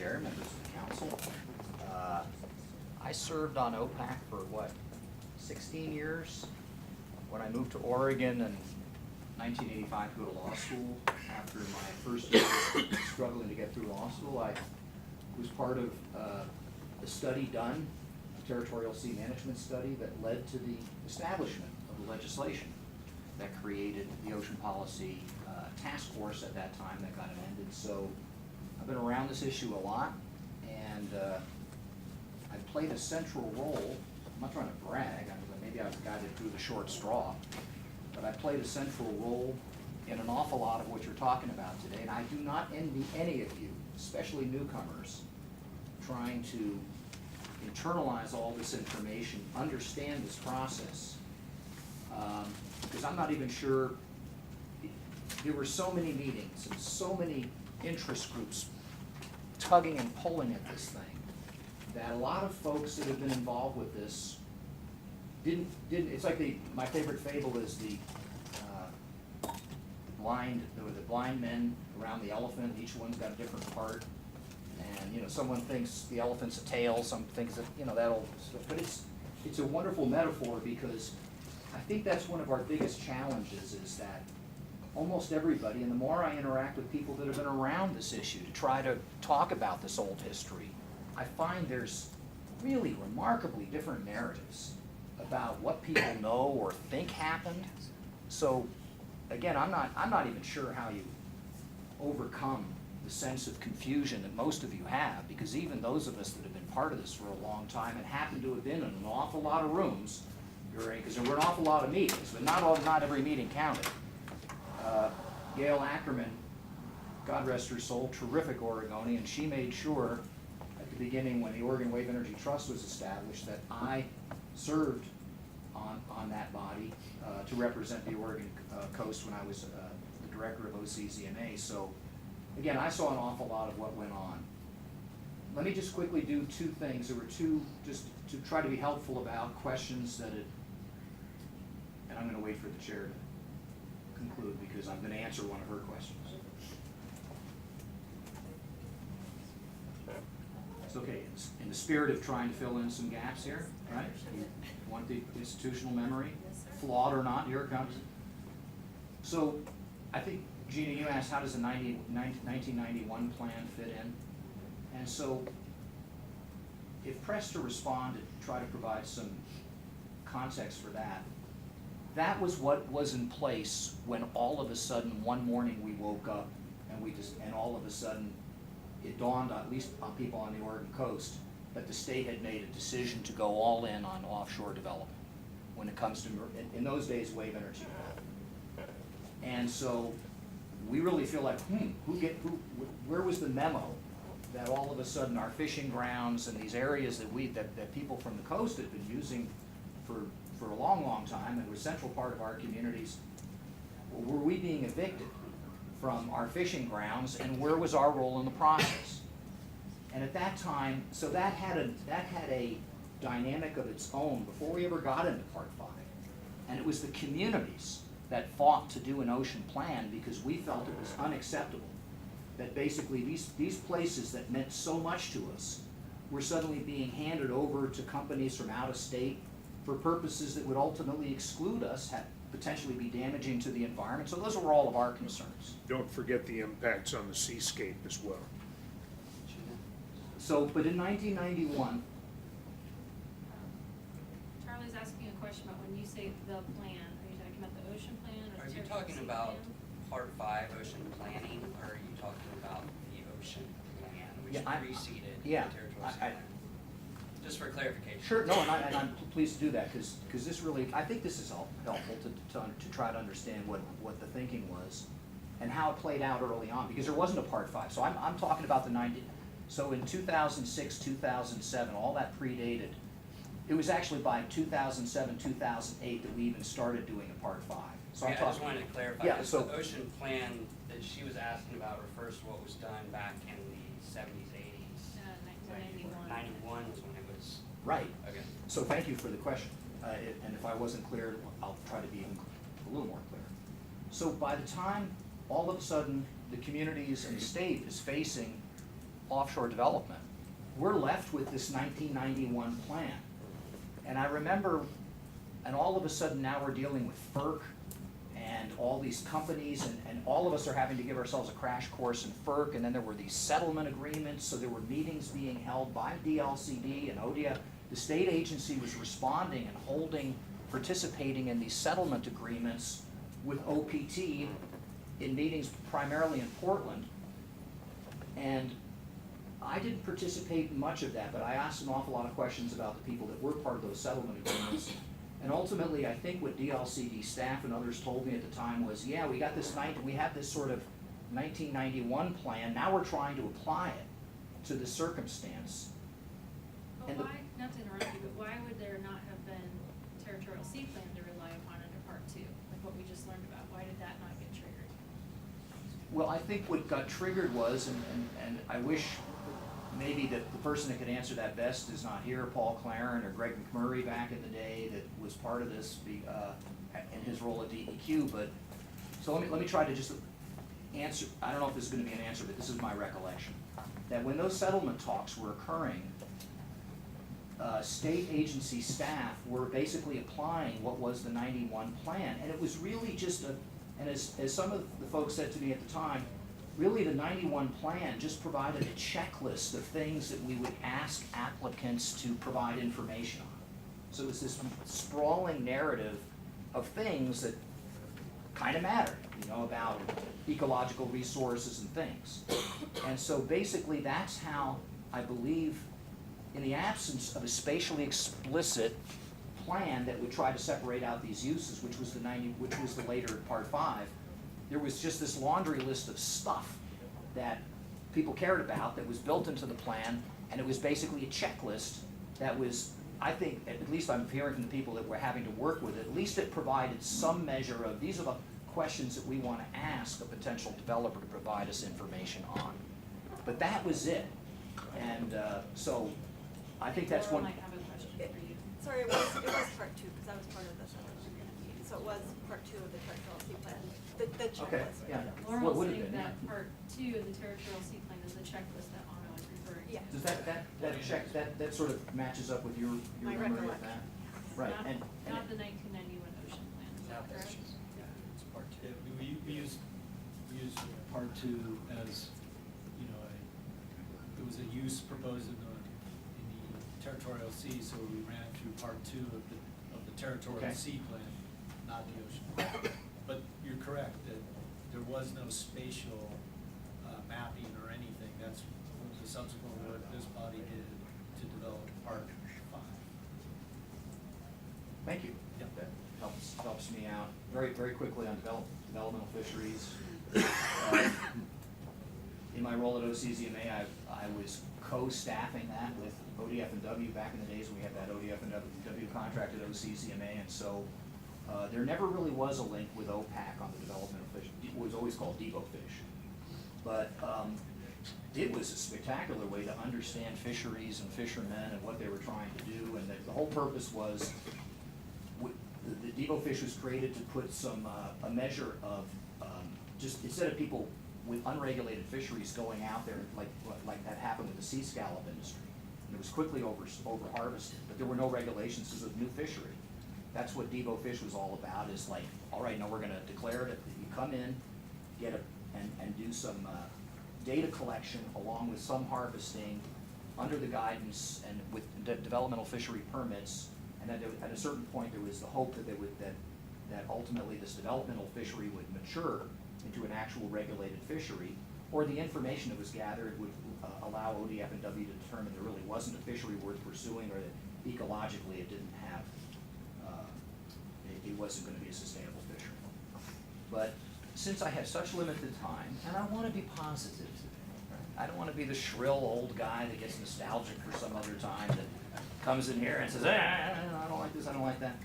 Chair, members of the council. I served on OPAC for what, 16 years? When I moved to Oregon in 1985 to go to law school, after my first year struggling to get through law school, I was part of the study done, a territorial sea management study that led to the establishment of the legislation that created the Ocean Policy Task Force at that time that got amended. So I've been around this issue a lot, and I played a central role. I'm not trying to brag, maybe I've guided through the short straw, but I played a central role in an awful lot of what you're talking about today, and I do not envy any of you, especially newcomers, trying to internalize all this information, understand this process, because I'm not even sure. There were so many meetings and so many interest groups tugging and pulling at this thing that a lot of folks that have been involved with this didn't it's like my favorite fable is the blind men around the elephant. Each one's got a different part, and someone thinks the elephant's a tail, some thinks that that old stuff. But it's a wonderful metaphor, because I think that's one of our biggest challenges, is that almost everybody, and the more I interact with people that have been around this issue to try to talk about this old history, I find there's really remarkably different narratives about what people know or think happened. So again, I'm not even sure how you overcome the sense of confusion that most of you have, because even those of us that have been part of this for a long time and happen to have been in an awful lot of rooms, because there were an awful lot of meetings, but not every meeting counted. Gail Ackerman, God rest her soul, terrific Oregonian, she made sure at the beginning, when the Oregon Wave Energy Trust was established, that I served on that body to represent the Oregon coast when I was the director of OCZMA. So again, I saw an awful lot of what went on. Let me just quickly do two things. There were two, just to try to be helpful, about questions that and I'm going to wait for the chair to conclude, because I'm going to answer one of her questions. It's okay, in the spirit of trying to fill in some gaps here, right? You want the institutional memory, flawed or not, here it comes. So I think, Gina, you asked, how does the 1991 plan fit in? And so if pressed to respond, to try to provide some context for that, that was what was in place when all of a sudden one morning we woke up and all of a sudden it dawned, at least on people on the Oregon coast, that the state had made a decision to go all in on offshore development when it comes to, in those days, wave energy development. And so we really feel like, where was the memo that all of a sudden our fishing grounds and these areas that people from the coast had been using for a long, long time, and was a central part of our communities, were we being evicted from our fishing grounds, and where was our role in the process? And at that time, so that had a dynamic of its own before we ever got into Part 5. And it was the communities that fought to do an ocean plan, because we felt it was unacceptable that basically these places that meant so much to us were suddenly being handed over to companies from out of state for purposes that would ultimately exclude us, potentially be damaging to the environment. So those were all of our concerns. Don't forget the impacts on the seascape as well. So, but in 1991, Charlie's asking a question about when you say the plan, are you talking about the ocean plan or Are the you territorial talking sea about plan? Part 5 ocean planning, or are you talking about the ocean plan, which preceded the territorial sea plan? Just for clarification. Sure, no, and I'm pleased to do that, because this really, I think this is helpful to try to understand what the thinking was and how it played out early on, because there wasn't a Part 5. So I'm talking about the 90. So in 2006, 2007, all that predated. It was actually by 2007, 2008 that we even started doing a Part 5. So I just wanted to clarify. Yeah, so the ocean plan that she was asking about refers to what was done back in the 70s, 80s. 1991. 91 was when it was. right. Okay. So thank you for the question. And if I wasn't clear, I'll try to be even a little more clear. So by the time all of a sudden the communities and the state is facing offshore development, we're left with this 1991 plan. And I remember, and all of a sudden now we're dealing with FERC and all these companies, and all of us are having to give ourselves a crash course in FERC, and then there were these settlement agreements, so there were meetings being held by DLCD and ODF. The state agency was responding and participating in these settlement agreements with OPT in meetings primarily in Portland. And I didn't participate in much of that, but I asked an awful lot of questions about the people that were part of those settlement agreements. And ultimately, I think what DLCD staff and others told me at the time was, yeah, we got this we have this sort of 1991 plan, now we're trying to apply it to the circumstance. But And why, not to interrupt you, but why would there not have been territorial sea plan to rely upon under part 2, like what we just learned about? Why did that not get triggered? Well, I think what got triggered was, and I wish maybe that the person that could answer that best is not here, Paul Claren or Greg McMurray back in the day that was part of this in his role at DEQ, but, so let me try to just answer, I don't know if this is gonna be an answer, but this is my recollection. That when those settlement talks were occurring, state agency staff were basically applying what was the 91 plan, and it was really just and as some of the folks said to me at the time, really the 91 plan just provided a checklist of things that we would ask applicants to provide information on. So it was this sprawling narrative of things that kind of mattered, about ecological resources and things. And so basically that's how I believe, in the absence of a spatially explicit plan that would try to separate out these uses, which was the later Part 5, there was just this laundry list of stuff that people cared about that was built into the plan, and it was basically a checklist that was, I think, at least I'm hearing from the people that we're having to work with, at least it provided some measure of, these are the questions that we want to ask a potential developer to provide us information on. But that was it. And so I think that's Laurel one. might have a question for you. Sorry, it was part 2, because I was part of the settlement agreement meeting, so it was part 2 of the territorial sea plan, the Okay, checklist. yeah. Well, it Laurel's would have saying been, that yeah. part 2 of the territorial sea plan is the checklist that Anna was referring to. Yeah. Does that sort of matches up with your My memory of recollection. that? Right, Not, and not the 1991 ocean plan, is that correct? It's part 2. Yeah, we use part 2 as, it was a use proposed in the territorial sea, so we ran through part 2 of the territorial Okay. sea plan, not the ocean plan. But you're correct, that there was no spatial mapping or anything. That's the subsequent work this body did to develop part 5. thank you. Yep. That helps me out. Very, very quickly on developmental fisheries. In my role at OCZMA, I was co-staffing that with ODF and W back in the days when we had that ODF and W contract at OCZMA, and so there never really was a link with OPAC on the developmental fish. It was always called Debo fish. But it was a spectacular way to understand fisheries and fishermen and what they were trying to do, and the whole purpose was, the Debo fish was created to put some, a measure of, just instead of people with unregulated fisheries going out there like that happened with the sea scallop industry. And it was quickly over harvested, but there were no regulations because of new fishery. That's what Debo fish was all about, is like, all right, now we're gonna declare it, you come in, get and do some data collection along with some harvesting under the guidance and with developmental fishery permits. And then at a certain point, there was the hope that that ultimately this developmental fishery would mature into an actual regulated fishery, or the information that was gathered would allow ODF and W to determine there really wasn't a fishery worth pursuing, or that ecologically it didn't have, it wasn't going to be a sustainable fishery. But since I have such limited time, and I want to be positive today, right? I don't want to be the shrill old guy that gets nostalgic for some other time that comes in here and says, I don't like this, I don't like that.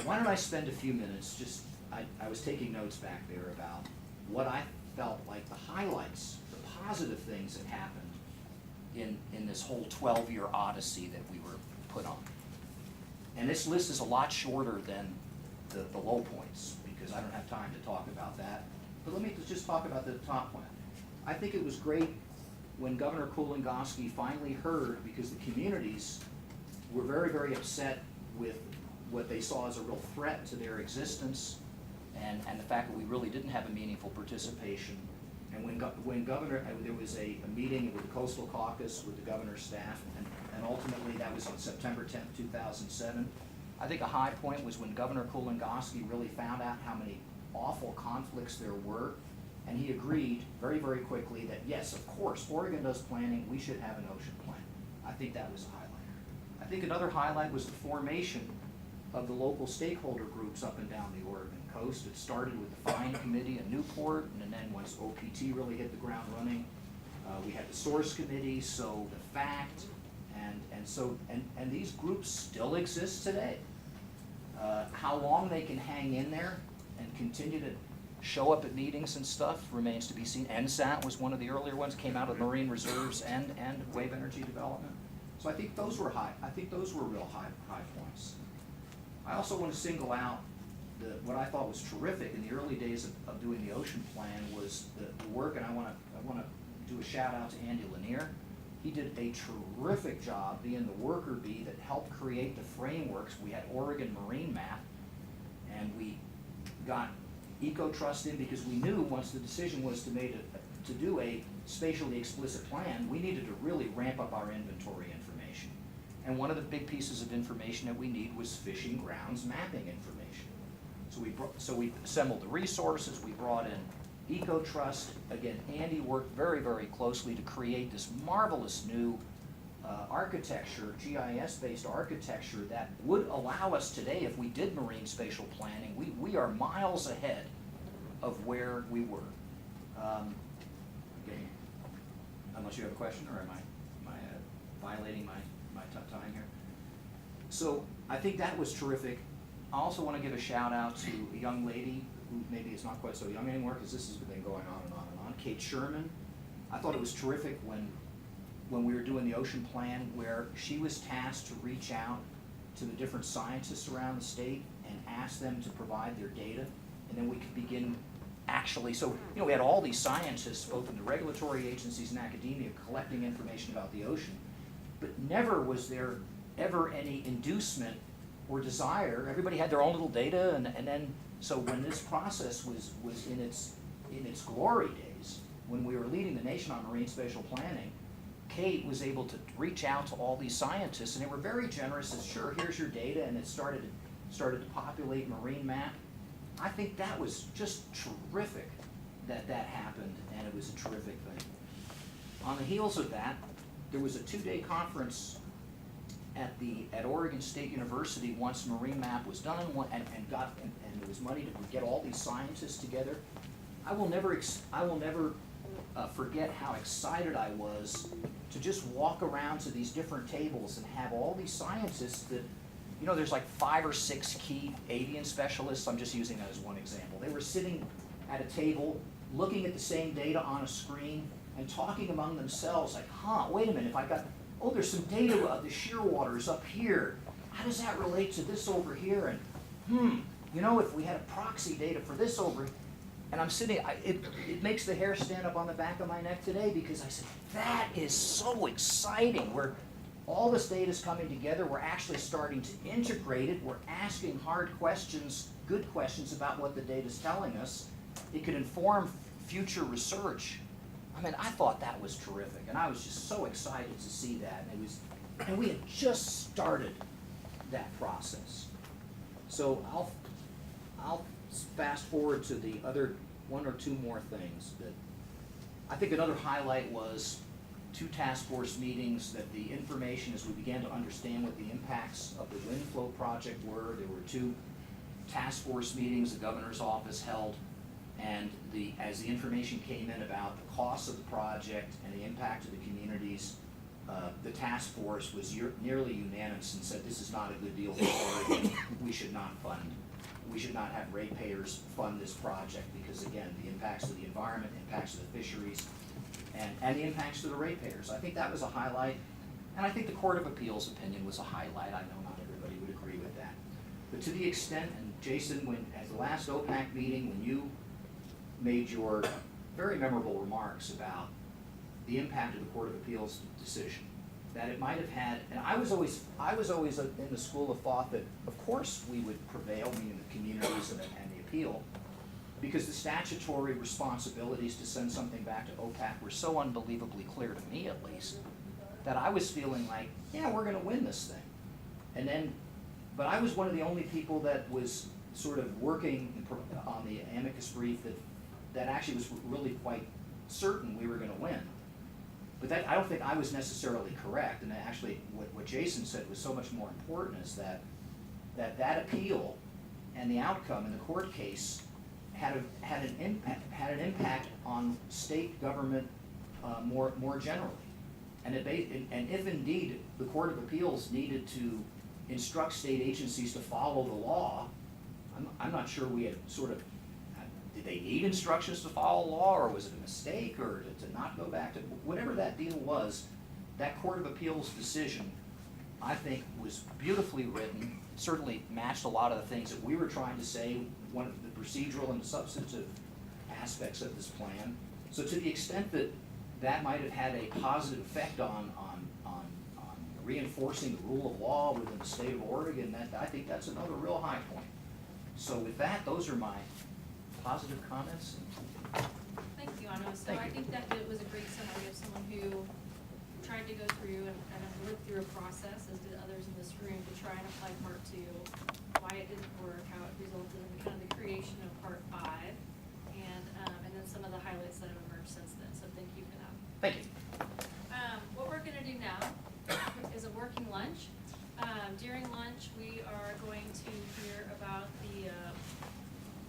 Why don't I spend a few minutes just, I was taking notes back there about what I felt like the highlights, the positive things that happened in this whole 12-year odyssey that we were put on. And this list is a lot shorter than the low points, because I don't have time to talk about that. But let me just talk about the top one. I think it was great when Governor Kulongoski finally heard, because the communities were very, very upset with what they saw as a real threat to their existence, and the fact that we really didn't have a meaningful participation. And when Governor, there was a meeting with the Coastal Caucus, with the governor's staff, and ultimately that was on September 10th, 2007. I think a high point was when Governor Kulongoski really found out how many awful conflicts there were, and he agreed very, very quickly that yes, of course, Oregon does planning, we should have an ocean plan. I think that was a highlight. I think another highlight was the formation of the local stakeholder groups up and down the Oregon coast. It started with the Fine Committee in Newport, and then once OPT really hit the ground running, we had the Source Committee, so the FACT, and these groups still exist today. How long they can hang in there and continue to show up at meetings and stuff remains to be seen. NSAT was one of the earlier ones, came out of marine reserves and wave energy development. So I think those were real high points. I also want to single out what I thought was terrific in the early days of doing the ocean plan was the work, and I want to do a shout out to Andy Lanier. He did a terrific job being the worker bee that helped create the frameworks. We had Oregon Marine Map, and we got EcoTrust in because we knew once the decision was to do a spatially explicit plan, we needed to really ramp up our inventory information. And one of the big pieces of information that we need was fishing grounds mapping information. So we assembled the resources, we brought in EcoTrust. Again, Andy worked very, very closely to create this marvelous new architecture, GIS-based architecture that would allow us today, if we did marine spatial planning, we are miles ahead of where we were. Okay. Unless you have a question, or am I violating my time here? So I think that was terrific. I also want to give a shout out to a young lady who maybe is not quite so young anymore, because this has been going on and on and on, Kate Sherman. I thought it was terrific when we were doing the ocean plan, where she was tasked to reach out to the different scientists around the state and ask them to provide their data, and then we could begin actually, so we had all these scientists, both in the regulatory agencies and academia, collecting information about the ocean, but never was there ever any inducement or desire. Everybody had their own little data, and then, so when this process was in its glory days, when we were leading the nation on marine spatial planning, Kate was able to reach out to all these scientists, and they were very generous. As sure, here's your data, and it started to populate Marine Map. I think that was just terrific that happened, and it was a terrific thing. On the heels of that, there was a 2-day conference at Oregon State University once Marine Map was done, and there was money to get all these scientists together. I will never forget how excited I was to just walk around to these different tables and have all these scientists that, there's like 5 or 6 key avian specialists. I'm just using that as one example. They were sitting at a table, looking at the same data on a screen and talking among themselves like, wait a minute, there's some data of the shearwaters up here. How does that relate to this over here? And if we had a proxy data for this over, and I'm sitting, it makes the hair stand up on the back of my neck today, because I said, that is so exciting. Where all this data is coming together, we're actually starting to integrate it, we're asking hard questions, good questions about what the data is telling us. It could inform future research. I thought that was terrific, and I was just so excited to see that. And we had just started that process. So I'll fast forward to the other 1 or 2 more things. That I think another highlight was 2 task force meetings, that the information, as we began to understand what the impacts of the wind flow project were, there were 2 task force meetings the governor's office held, and as the information came in about the cost of the project and the impact of the communities, the task force was nearly unanimous and said, this is not a good deal for Oregon. We should not have ratepayers fund this project, because again, the impacts to the environment, impacts to the fisheries, and the impacts to the ratepayers. I think that was a highlight, and I think the Court of Appeals opinion was a highlight. I know not everybody would agree with that. But to the extent, and Jason, at the last OPAC meeting, when you made your very memorable remarks about the impact of the Court of Appeals decision. That it might have had, and I was always in the school of thought that, of course, we would prevail, meaning the communities and the appeal, because the statutory responsibilities to send something back to OPAC were so unbelievably clear to me, at least, that I was feeling like, yeah, we're gonna win this thing. And then, but I was one of the only people that was sort of working on the amicus brief that actually was really quite certain we were gonna win. But that, I don't think I was necessarily correct, and actually what Jason said was so much more important, is that appeal and the outcome in the court case had an impact on state government more generally. And if indeed the Court of Appeals needed to instruct state agencies to follow the law, I'm not sure we had sort of, did they need instructions to follow law, or was it a mistake, or to not go back to, whatever that deal was, that Court of Appeals decision, I think, was beautifully written, certainly matched a lot of the things that we were trying to say, one of the procedural and substantive aspects of this plan. So to the extent that that might have had a positive effect on reinforcing the rule of law within the state of Oregon, I think that's another real high point. So with that, those are my positive comments. Thank you, Anna. So I think that it was a great summary of someone who tried to go through and lived through a process, as did others in this room, to try and apply Part 2, why it didn't work, how it resulted in kind of the creation of Part 5, and then some of the highlights that have emerged since then. So thank you for that. Thank you. What we're gonna do now is a working lunch. During lunch, we are going to hear about the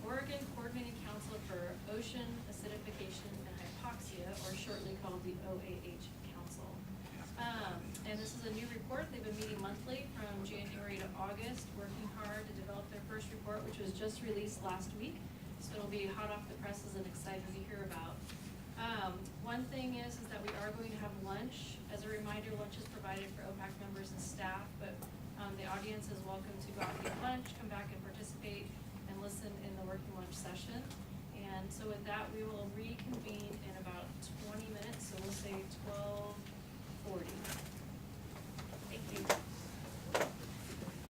Oregon Coordinating Council for Ocean Acidification and Hypoxia, or shortly called the OAH Council. And this is a new report. They've been meeting monthly from January to August, working hard to develop their first report, which was just released last week. So it'll be hot off the presses and exciting to hear about. One thing is that we are going to have lunch. As a reminder, lunch is provided for OPAC members and staff, but the audience is welcome to go out and get lunch, come back and participate, and listen in the working lunch session. And so with that, we will reconvene in about 20 minutes, so we'll say 12:40. Thank you.